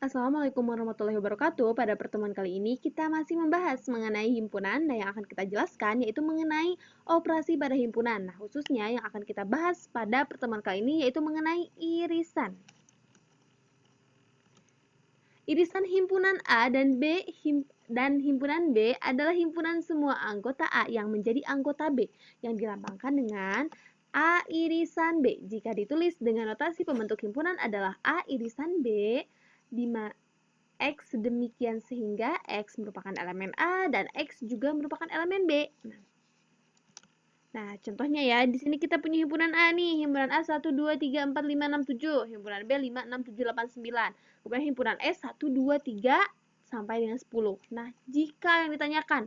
Assalamualaikum warahmatullahi wabarakatuh. Pada pertemuan kali ini kita masih membahas mengenai himpunan dan yang akan kita jelaskan yaitu mengenai operasi pada himpunan. Nah, khususnya yang akan kita bahas pada pertemuan kali ini yaitu mengenai irisan. Irisan himpunan A dan dan himpunan B adalah himpunan semua anggota A yang menjadi anggota B yang dilambangkan dengan A irisan B. Jika ditulis dengan notasi pembentuk himpunan adalah A irisan B, di mana X demikian sehingga X merupakan elemen A dan X juga merupakan elemen B. Nah, contohnya ya, di sini kita punya himpunan A nih. Himpunan A 1, 2, 3, 4, 5, 6, 7. Himpunan B 5, 6, 7, 8, 9. Kemudian himpunan S 1, 2, 3, sampai dengan 10. Nah, jika yang ditanyakan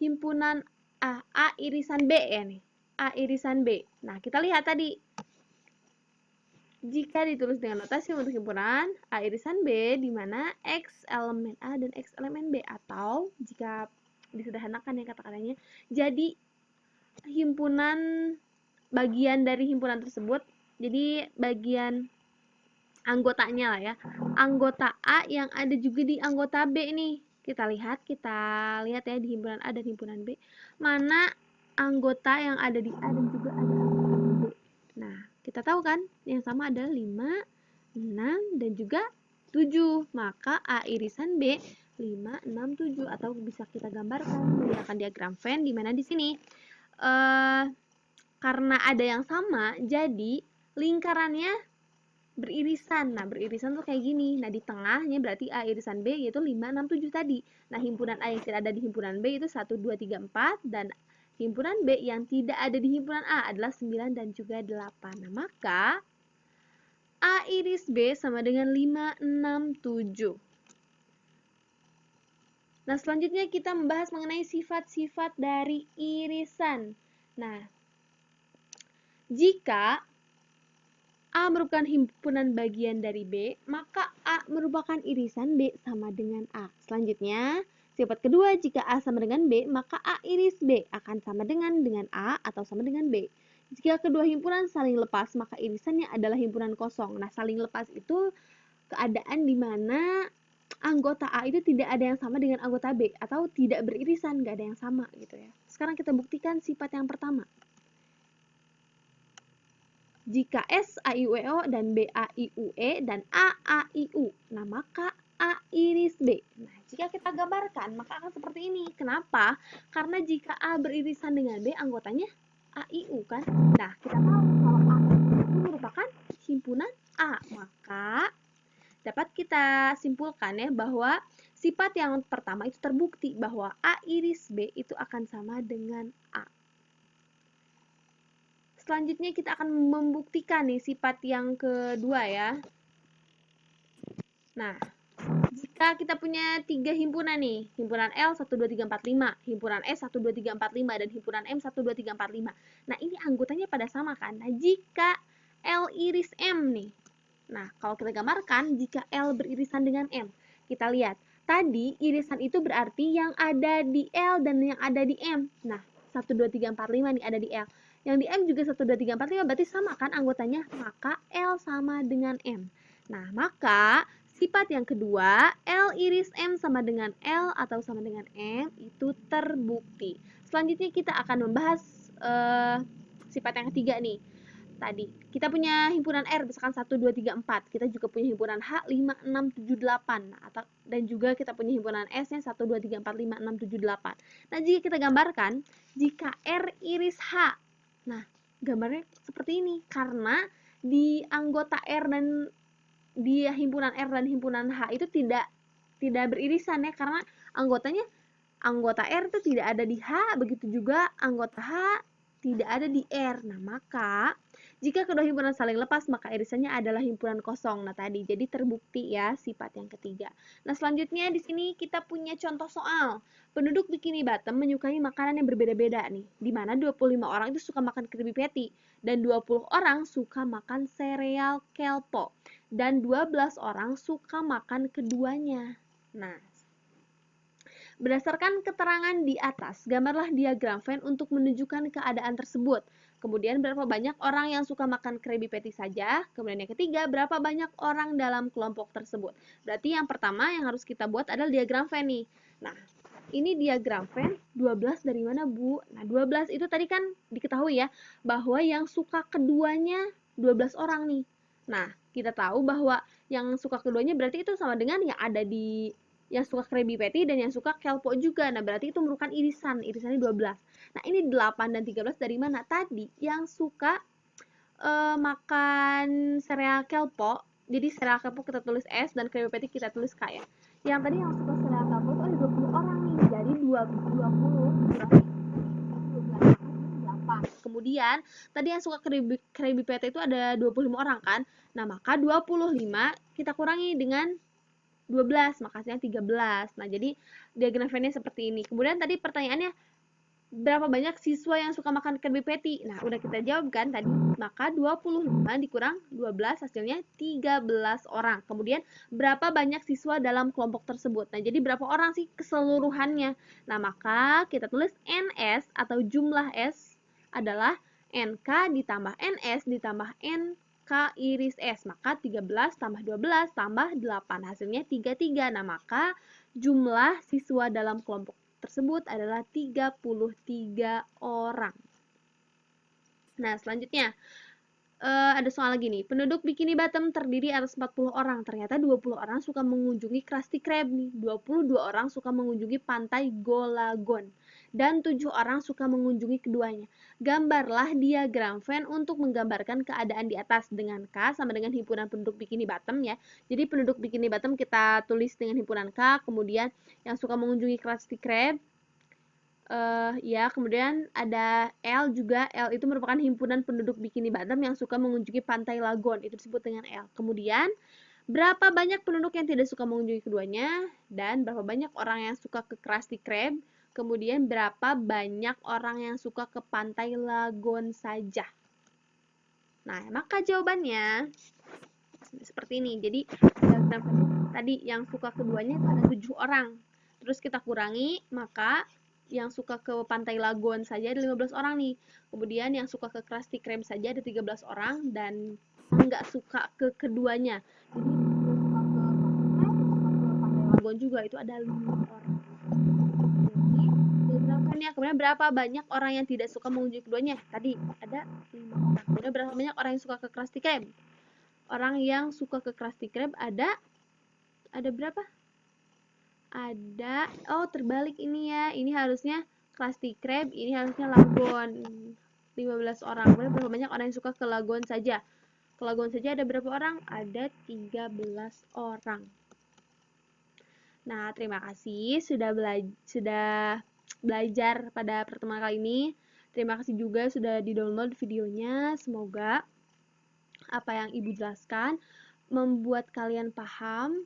himpunan A irisan B ya nih. A irisan B. Nah, kita lihat tadi. Jika ditulis dengan notasi untuk himpunan A irisan B, di mana X elemen A dan X elemen B. Atau, jika disederhanakan ya kata-katanya, jadi himpunan bagian dari himpunan tersebut, jadi bagian anggotanya lah ya, anggota A yang ada juga di anggota B nih. Kita lihat ya di himpunan A dan himpunan B, mana anggota yang ada di A dan juga ada anggota di B. Nah, kita tahu kan yang sama adalah 5, 6, dan juga 7. Maka A irisan B 5, 6, 7, atau bisa kita gambarkan menggunakan diagram Venn di mana di sini karena ada yang sama, jadi lingkarannya beririsan. Nah, beririsan tuh kayak gini. Nah, di tengahnya berarti A irisan B yaitu 5, 6, 7 tadi. Nah, himpunan A yang tidak ada di himpunan B itu 1, 2, 3, 4, dan himpunan B yang tidak ada di himpunan A adalah 9 dan juga 8. Nah, maka A iris B sama dengan 5, 6, 7. Nah, selanjutnya kita membahas mengenai sifat-sifat dari irisan. Nah, jika A merupakan himpunan bagian dari B, maka A merupakan irisan B sama dengan A. Selanjutnya, sifat kedua, jika A sama dengan B, maka A iris B akan sama dengan A atau sama dengan B. Jika kedua himpunan saling lepas, maka irisannya adalah himpunan kosong. Nah, saling lepas itu keadaan di mana anggota A itu tidak ada yang sama dengan anggota B, atau tidak beririsan, nggak ada yang sama gitu ya. Sekarang kita buktikan sifat yang pertama. Jika S A I U E O dan B A I U E dan A A I U, nah maka A iris B. Nah, jika kita gambarkan, maka akan seperti ini. Kenapa? Karena jika A beririsan dengan B, anggotanya A I U kan? Nah, kita tahu kalau A itu merupakan himpunan A, maka dapat kita simpulkan ya bahwa sifat yang pertama itu terbukti bahwa A iris B itu akan sama dengan A. Selanjutnya kita akan membuktikan nih sifat yang kedua ya. Nah, jika kita punya 3 himpunan nih, himpunan L 1, 2, 3, 4, 5, himpunan S 1, 2, 3, 4, 5, dan himpunan M 1, 2, 3, 4, 5. Nah, ini anggotanya pada sama kan? Nah, jika L iris M nih. Nah, kalau kita gambarkan, jika L beririsan dengan M, kita lihat. Tadi irisan itu berarti yang ada di L dan yang ada di M. Nah, 1, 2, 3, 4, 5 nih ada di L. Yang di M juga 1, 2, 3, 4, 5 berarti sama kan anggotanya? Maka L sama dengan M. Nah, maka sifat yang kedua, L iris M sama dengan L atau sama dengan M itu terbukti. Selanjutnya kita akan membahas sifat yang ketiga nih. Tadi, kita punya himpunan R misalkan 1, 2, 3, 4. Kita juga punya himpunan H 5, 6, 7, 8. Nah, dan juga kita punya himpunan S-nya 1, 2, 3, 4, 5, 6, 7, 8. Nah, jika kita gambarkan, jika R iris H. Nah, gambarnya seperti ini. Karena di anggota R dan di himpunan R dan himpunan H itu tidak beririsan ya, karena anggota R itu tidak ada di H, begitu juga anggota H tidak ada di R. Nah, maka jika kedua himpunan saling lepas, maka irisannya adalah himpunan kosong. Nah, tadi jadi terbukti ya sifat yang ketiga. Nah, selanjutnya di sini kita punya contoh soal. Penduduk Bikini Bottom menyukai makanan yang berbeda-beda nih, di mana 25 orang itu suka makan Krabby Patty dan 20 orang suka makan sereal kelpo dan 12 orang suka makan keduanya. Nah, Berdasarkan keterangan di atas, gambarlah diagram Venn untuk menunjukkan keadaan tersebut. Kemudian berapa banyak orang yang suka makan Krabby Patty saja. Kemudian yang ketiga, berapa banyak orang dalam kelompok tersebut. Berarti yang pertama yang harus kita buat adalah diagram Venn nih. Nah, ini diagram Venn 12 dari mana, Bu? Nah, 12 itu tadi kan diketahui ya, bahwa yang suka keduanya 12 orang nih. Nah, kita tahu bahwa yang suka keduanya berarti itu sama dengan yang ada di yang suka Krabby Patty dan yang suka kelpo juga. Nah, berarti itu merupakan irisan. Irisannya 12. Nah, ini 8 dan 13 dari mana? Tadi yang suka makan sereal kelpo. Jadi sereal kelpo kita tulis S dan Krabby Patty kita tulis K ya. Yang tadi yang suka sereal kelpo itu ada 20 orang nih. Jadi 20 Kemudian, tadi yang suka Krabby Patty itu ada 25 orang kan? Nah, maka 25 kita kurangi dengan 12, maka hasilnya 13. Nah, jadi diagram Venn-nya seperti ini. Kemudian tadi pertanyaannya, berapa banyak siswa yang suka makan Krabby Patty? Nah, udah kita jawab kan tadi. Maka 25 dikurang 12 hasilnya 13 orang. Kemudian, berapa banyak siswa dalam kelompok tersebut? Nah, jadi berapa orang sih keseluruhannya? Nah, maka kita tulis NS atau jumlah S adalah NK ditambah NS ditambah NK iris S. Maka 13 tambah 12 tambah 8. Hasilnya 33. Nah, maka jumlah siswa dalam kelompok tersebut adalah 33 orang. Nah, selanjutnya ada soal lagi nih. Penduduk Bikini Bottom terdiri atas 40 orang. Ternyata 20 orang suka mengunjungi Krusty Krab nih. 22 orang suka mengunjungi pantai Golagon. Dan 7 orang suka mengunjungi keduanya. Gambarlah diagram Venn untuk menggambarkan keadaan di atas dengan K sama dengan himpunan penduduk Bikini Bottom ya. Jadi penduduk Bikini Bottom kita tulis dengan himpunan K, kemudian yang suka mengunjungi Krusty Krab ya, kemudian ada L juga. L itu merupakan himpunan penduduk Bikini Bottom yang suka mengunjungi pantai Lagon. Itu disebut dengan L. Kemudian, berapa banyak penduduk yang tidak suka mengunjungi keduanya? Dan berapa banyak orang yang suka ke Krusty Krab? Kemudian, berapa banyak orang yang suka ke pantai Lagon saja? Nah, maka jawabannya seperti ini. Jadi, tadi yang suka keduanya itu ada 7 orang. Terus kita kurangi, maka yang suka ke pantai Lagon saja ada 15 orang nih. Kemudian yang suka ke Krusty Krab saja ada 13 orang dan nggak suka ke keduanya. Jadi yang suka ke pantai Lagon juga itu ada 5 orang. Jadi kemudian berapa banyak orang yang tidak suka mengunjungi keduanya? Tadi ada 5 orang. Kemudian berapa banyak orang yang suka ke Krusty Krab? Orang yang suka ke Krusty Krab ada berapa? Ada, oh terbalik ini ya, ini harusnya Krusty Krab, ini harusnya Lagon. 15 orang. Berapa banyak orang yang suka ke Lagon saja? Ke Lagon saja ada berapa orang? Ada 13 orang. Nah, terima kasih sudah belajar pada pertemuan kali ini. Terima kasih juga sudah di-download videonya. Semoga apa yang Ibu jelaskan membuat kalian paham.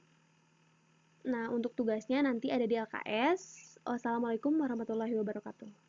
Nah, untuk tugasnya nanti ada di LKS. Wassalamualaikum warahmatullahi wabarakatuh.